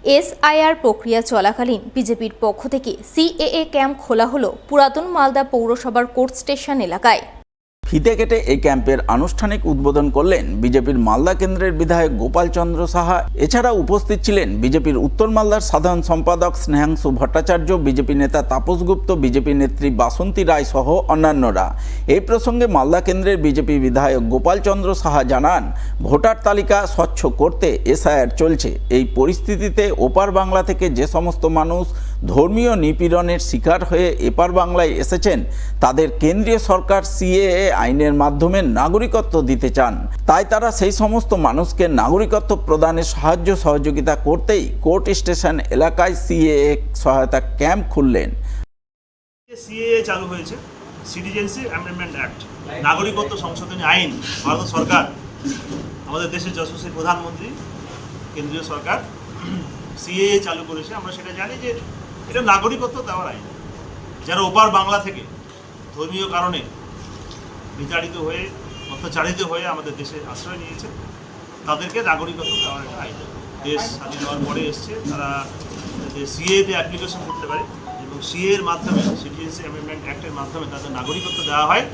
SIR প্রক্রিয়া চলাকালীন বিজেপির পক্ষ থেকে সিএএ ক্যাম্প খোলা হলো পুরাতন মালদা পৌরসভার কোর্ট স্টেশন এলাকায়। ফিতে কেটে এই ক্যাম্পের আনুষ্ঠানিক উদ্বোধন করলেন বিজেপির মালদা কেন্দ্রের বিধায়ক গোপাল চন্দ্র সাহা। এছাড়া উপস্থিত ছিলেন বিজেপির উত্তর মালদার সাধারণ সম্পাদক স্নেহাংশু ভট্টাচার্য, বিজেপি নেতা তাপস গুপ্ত, বিজেপি নেত্রী বাসন্তী রায় সহ অন্যান্যরা। এই প্রসঙ্গে মালদা কেন্দ্রের বিজেপি বিধায়ক গোপাল চন্দ্র সাহা জানান, ভোটার তালিকা স্বচ্ছ করতে এসআইআর চলছে। এই পরিস্থিতিতে ওপার বাংলা থেকে যে সমস্ত মানুষ ধর্মীয় নিপীড়নের শিকার হয়ে এপার বাংলায় এসেছেন, তাদের কেন্দ্রীয় সরকার সিএএ আইনের মাধ্যমে নাগরিকত্ব দিতে চান। তাই তারা সেই সমস্ত মানুষকে নাগরিকত্ব প্রদানে সাহায্য সহযোগিতা করতেই কোর্ট স্টেশন এলাকায় সিএএ সহায়তা ক্যাম্প খুললেন। সিএএ চালু হয়েছে, সিটিজেনশিপ অ্যামেন্ডমেন্ট অ্যাক্ট, নাগরিকত্ব সংশোধনী আইন। ভারত সরকার, আমাদের দেশের যশস্বী প্রধানমন্ত্রী, কেন্দ্রীয় সরকার সিএএ চালু করেছে। আমরা সেটা জানি যে এটা নাগরিকত্ব দেওয়ার আইন। যারা ওপার বাংলা থেকে ধর্মীয় কারণে বিতাড়িত হয়ে, অত্যাচারিত হয়ে আমাদের দেশে আশ্রয় নিয়েছে, তাদেরকে নাগরিকত্ব দেওয়ার একটা আইন। দেশ স্বাধীন হওয়ার পরে এসছে, তারা সিএতে অ্যাপ্লিকেশন করতে পারে এবং সিএর মাধ্যমে, সিটিজেনশিপ অ্যামেন্ডমেন্ট অ্যাক্টের মাধ্যমে তাদের নাগরিকত্ব দেওয়া হয়।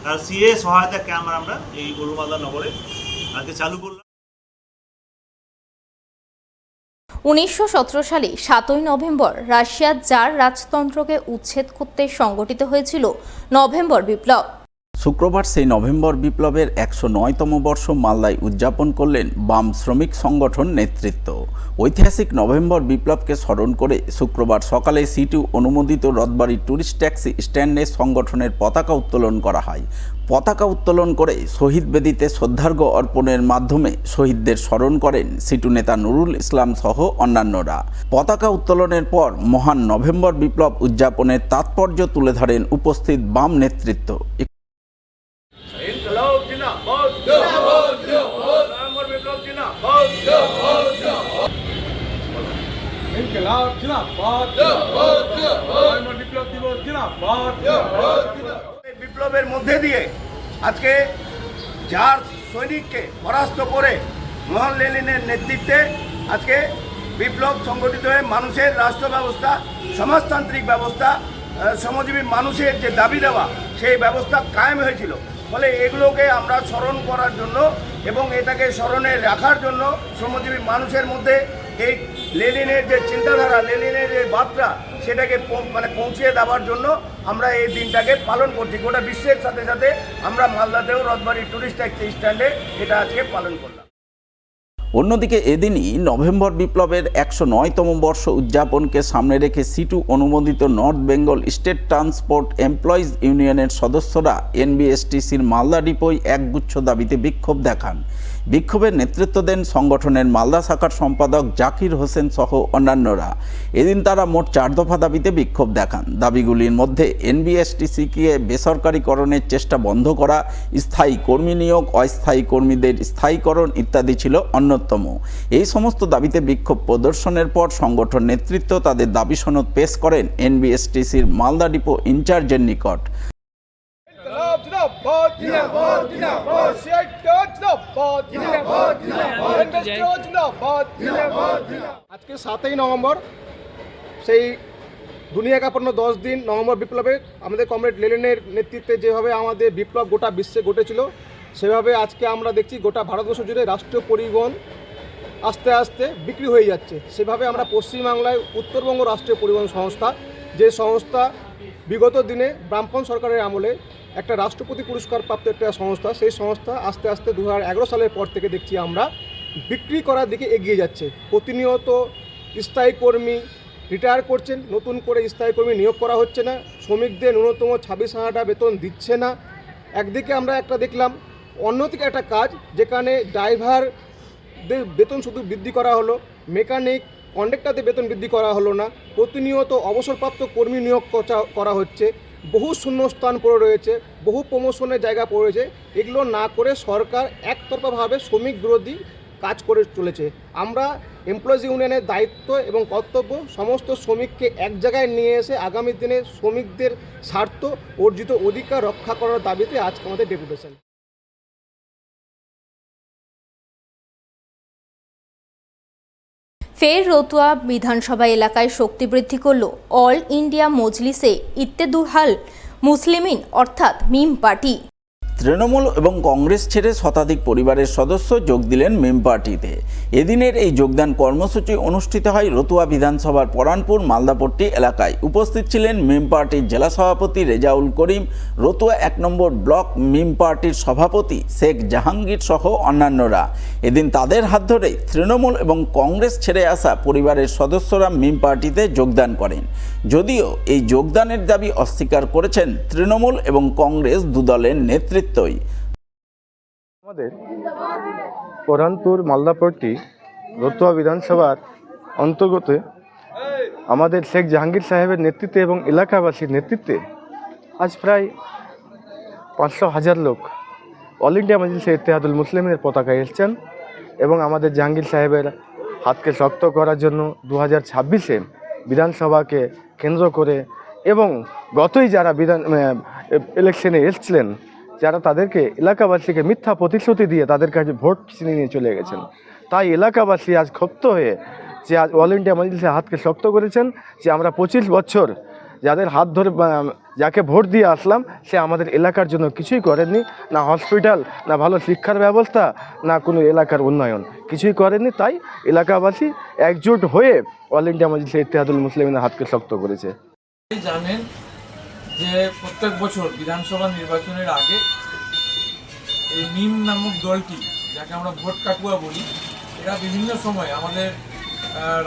তার সিএ সহায়তা ক্যাম্প আমরা এই গরুমালদা নগরে আজকে চালু করলাম। 1917 সালে 7ই নভেম্বর রাশিয়ার জার রাজতন্ত্রকে উচ্ছেদ করতে সংগঠিত হয়েছিল নভেম্বর বিপ্লব। শুক্রবার সেই নভেম্বর বিপ্লবের 109তম বর্ষ মালদায় উদযাপন করলেন বাম শ্রমিক সংগঠন নেতৃত্ব। ঐতিহাসিক নভেম্বর বিপ্লবকে স্মরণ করে শুক্রবার সকালে সিটু অনুমোদিত রথবাড়ি ট্যুরিস্ট ট্যাক্সি স্ট্যান্ডে সংগঠনের পতাকা উত্তোলন করা হয়। পতাকা উত্তোলন করে শহীদ বেদিতে শ্রদ্ধার্ঘ্য অর্পণের মাধ্যমে শহীদদের স্মরণ করেন সিটু নেতা নুরুল ইসলাম সহ অন্যান্যরা। পতাকা উত্তোলনের পর মহান নভেম্বর বিপ্লব উদযাপনের তাৎপর্য তুলে ধরেন উপস্থিত বাম নেতৃত্ব। বিপ্লবের মধ্যে দিয়ে আজকে যার সৈনিককে পরাস্ত করে মোহন লেনিনের নেতৃত্বে আজকে বিপ্লব সংগঠিত হয়ে মানুষের রাষ্ট্র ব্যবস্থা, সমাজতান্ত্রিক ব্যবস্থা, শ্রমজীবী মানুষের যে দাবি দেওয়া, সেই ব্যবস্থা কায়েম হয়েছিল। ফলে এগুলোকে আমরা স্মরণ করার জন্য এবং এটাকে স্মরণে রাখার জন্য শ্রমজীবী মানুষের মধ্যে এই লেনিনের যে চিন্তাধারা, লেনিনের যে বার্তা, সেটাকে পৌঁছিয়ে দেওয়ার জন্য আমরা এই দিনটাকে পালন করছি। গোটা বিশ্বের সাথে সাথে আমরা মালদাতেও রথবাড়ি ট্যুরিস্ট ট্যাক্সি স্ট্যান্ডে এটা আজকে পালন করলাম। অন্যদিকে এদিনই নভেম্বর বিপ্লবের 109তম বর্ষ উদযাপনকে সামনে রেখে সিটু অনুমোদিত north Bengal state transport employees ইউনিয়নের সদস্যরা এনবিএসটিসির মালদা ডিপোয় একগুচ্ছ দাবিতে বিক্ষোভ দেখান। বিক্ষোভের নেতৃত্ব দেন সংগঠনের মালদা শাখার সম্পাদক জাকির হোসেন সহ অন্যান্যরা। এদিন তারা মোট 4 দফা দাবিতে বিক্ষোভ দেখান। দাবিগুলির মধ্যে এনবিএসটিসিকে বেসরকারিকরণের চেষ্টা বন্ধ করা, স্থায়ী কর্মী নিয়োগ, অস্থায়ী কর্মীদের স্থায়ীকরণ ইত্যাদি ছিল অন্যতম। এই সমস্ত দাবিতে বিক্ষোভ প্রদর্শনের পর সংগঠন নেতৃত্ব তাদের দাবি সনদ পেশ করেন এনবিএসটিসির মালদা ডিপো ইনচার্জের নিকট। আজকে 7ই নভেম্বর, সেই দুনিয়া কাঁপানো 10 দিন নভেম্বর বিপ্লবে আমাদের কমরেড লেনিনের নেতৃত্বে যেভাবে আমাদের বিপ্লব গোটা বিশ্বে ঘটেছিল, সেভাবে আজকে আমরা দেখছি গোটা ভারতবর্ষ জুড়ে রাষ্ট্রীয় পরিবহন আস্তে আস্তে বিক্রি হয়ে যাচ্ছে। সেভাবে আমরা পশ্চিমবাংলায় উত্তরবঙ্গ রাষ্ট্রীয় পরিবহন সংস্থা, যে সংস্থা বিগত দিনে বামপন্থ সরকারের আমলে একটা রাষ্ট্রপতি পুরস্কার প্রাপ্ত একটা সংস্থা, সেই সংস্থা আস্তে আস্তে 2011 সালের পর থেকে দেখছি আমরা বিক্রি করার দিকে এগিয়ে যাচ্ছে। প্রতিনিয়ত স্থায়ী কর্মী রিটায়ার করছেন, নতুন করে স্থায়ী কর্মী নিয়োগ করা হচ্ছে না, শ্রমিকদের ন্যূনতম 26,000 টাকা বেতন দিচ্ছে না। একদিকে আমরা একটা দেখলাম, অন্যদিকে একটা কাজ যেখানে ড্রাইভারদের বেতন শুধু বৃদ্ধি করা হলো, মেকানিক কন্ডাক্টরদের বেতন বৃদ্ধি করা হলো না। প্রতিনিয়ত অবসরপ্রাপ্ত কর্মী নিয়োগ করা হচ্ছে, বহু শূন্যস্থান পড়ে রয়েছে, বহু প্রমোশনের জায়গা পড়েছে। এগুলো না করে সরকার একতরফাভাবে শ্রমিক বিরোধী কাজ করে চলেছে। আমরা এমপ্লয়িজ ইউনিয়নের দায়িত্ব এবং কর্তব্য সমস্ত শ্রমিককে এক জায়গায় নিয়ে এসে আগামী দিনে শ্রমিকদের স্বার্থ, অর্জিত অধিকার রক্ষা করার দাবিতে আজকে আমাদের ডেপুটেশন। ফের রতুয়া বিধানসভা এলাকায় শক্তি বৃদ্ধি করল অল ইন্ডিয়া মজলিসে ইত্তেহাদুল মুসলিমিন অর্থাৎ মিম পার্টি। তৃণমূল এবং কংগ্রেস ছেড়ে শতাধিক পরিবারের সদস্য যোগ দিলেন মিম পার্টিতে। এদিনের এই যোগদান কর্মসূচি অনুষ্ঠিত হয় রতুয়া বিধানসভার পরানপুর মালদাপট্টি এলাকায়। উপস্থিত ছিলেন মিম পার্টির জেলা সভাপতি রেজাউল করিম, রতুয়া 1 নম্বর ব্লক মিম পার্টির সভাপতি শেখ জাহাঙ্গীর সহ অন্যান্যরা। এদিন তাদের হাত ধরে তৃণমূল এবং কংগ্রেস ছেড়ে আসা পরিবারের সদস্যরা মিম পার্টিতে যোগদান করেন। যদিও এই যোগদানের দাবি অস্বীকার করেছেন তৃণমূল এবং কংগ্রেস দুদলের নেতৃত্ব। আমাদের পরানপুর মালদাপট্টি রতুয়া বিধানসভার অন্তর্গত আমাদের শেখ জাহাঙ্গীর সাহেবের নেতৃত্বে এবং এলাকাবাসীর নেতৃত্বে আজ প্রায় 500,000 লোক অল ইন্ডিয়া মজলিসে ইত্তেহাদুল মুসলিমের পতাকায় এসেছেন এবং আমাদের জাহাঙ্গীর সাহেবের হাতকে শক্ত করার জন্য 2026-এ বিধানসভাকে কেন্দ্র করে এবং গতই যারা ইলেকশনে এসেছিলেন যারা তাদেরকে এলাকাবাসীকে মিথ্যা প্রতিশ্রুতি দিয়ে তাদের কাছে ভোট ছিনিয়ে নিয়ে চলে গেছেন, তাই এলাকাবাসী আজ ক্ষুব্ধ হয়ে যে আজ অল ইন্ডিয়া মজলিসে হাতকে শক্ত করেছেন যে আমরা 25 বছর যাদের হাত ধরে যাকে ভোট দিয়ে আসলাম সে আমাদের এলাকার জন্য কিছুই করেননি, না হসপিটাল, না ভালো শিক্ষার ব্যবস্থা, না কোনো এলাকার উন্নয়ন, কিছুই করেননি। তাই এলাকাবাসী একজোট হয়ে অল ইন্ডিয়া মজলিসে ইত্তেহাদুল মুসলিমের হাতকে শক্ত করেছে। জানেন যে প্রত্যেক বছর বিধানসভা নির্বাচনের আগে এই মিম নামক দলটি, যাকে আমরা ভোট কাটুয়া বলি, এরা বিভিন্ন সময় আমাদের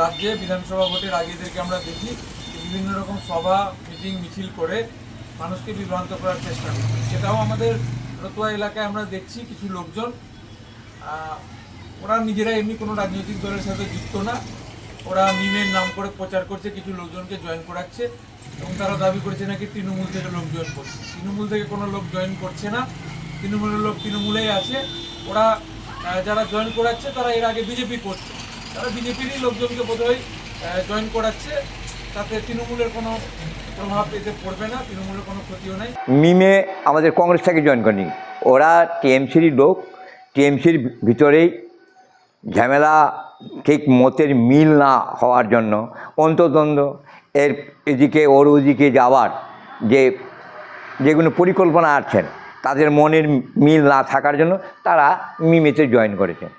রাজ্যে বিধানসভা ভোটের আগে এদেরকে আমরা দেখি বিভিন্ন রকম সভা মিটিং মিছিল করে মানুষকে বিভ্রান্ত করার চেষ্টা করছে। সেটাও আমাদের রতুয়া এলাকায় আমরা দেখছি কিছু লোকজন, ওরা নিজেরা এমনি কোনো রাজনৈতিক দলের সাথে যুক্ত না, ওরা মিমের নাম করে প্রচার করছে, কিছু লোকজনকে জয়েন করাচ্ছে এবং তারা দাবি করছে নাকি তৃণমূল থেকে লোক জয়েন করছে। তৃণমূল থেকে কোনো লোক জয়েন করছে না, তৃণমূলের লোক তৃণমূলেই আছে। ওরা যারা জয়েন করাচ্ছে তারা এর আগে বিজেপি করছে, তারা বিজেপিরই লোকজনকে বোধহয় জয়েন করাচ্ছে, তাতে তৃণমূলের কোনো প্রভাব এতে পড়বে না, তৃণমূলের কোনো ক্ষতিও নাই। মিমে আমাদের কংগ্রেস থেকে জয়েন করেনি, ওরা টিএমসির লোক, টিএমসির ভিতরেই ঝামেলা ঠিক মতের মিল না হওয়ার জন্য অন্তর্দ্বন্দ্ব এর এদিকে ওর ওদিকে যাওয়ার যেগুলো পরিকল্পনা আছেন তাদের মনের মিল না থাকার জন্য তারা মিমেতে জয়েন করেছেন।